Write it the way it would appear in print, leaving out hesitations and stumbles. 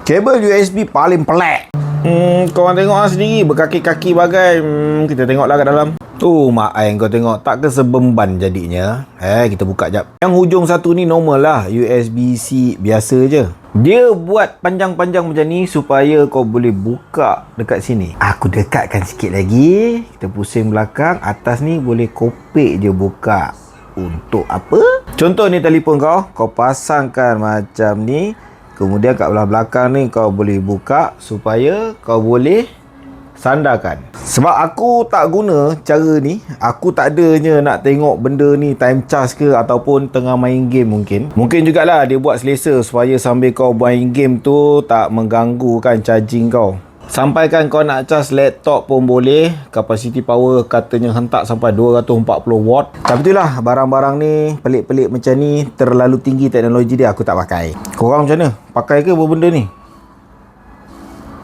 Kabel USB paling pelik. Korang tengok lah sendiri, berkaki-kaki bagai. Kita tengoklah kat dalam. Mak ai kau tengok, tak ke sebemban jadinya. Kita buka jap. Yang hujung satu ni normal lah, USB-C biasa je. Dia buat panjang-panjang macam ni supaya kau boleh buka dekat sini. Aku dekatkan sikit lagi. Kita pusing belakang, atas ni boleh kopek je buka. Untuk apa? Contoh ni telefon kau pasangkan macam ni. Kemudian kat belah belakang ni kau boleh buka supaya kau boleh sandarkan. Sebab aku tak guna cara ni, aku tak adanya nak tengok benda ni time charge ke ataupun tengah main game mungkin. Mungkin jugalah dia buat selesa supaya sambil kau main game tu tak mengganggu kan charging kau. Sampaikan kau nak charge laptop pun boleh. Capacity power katanya hentak sampai 240 watt. Tapi itulah, barang-barang ni pelik-pelik macam ni, terlalu tinggi teknologi dia, aku tak pakai. Korang macam mana? Pakai ke benda ni?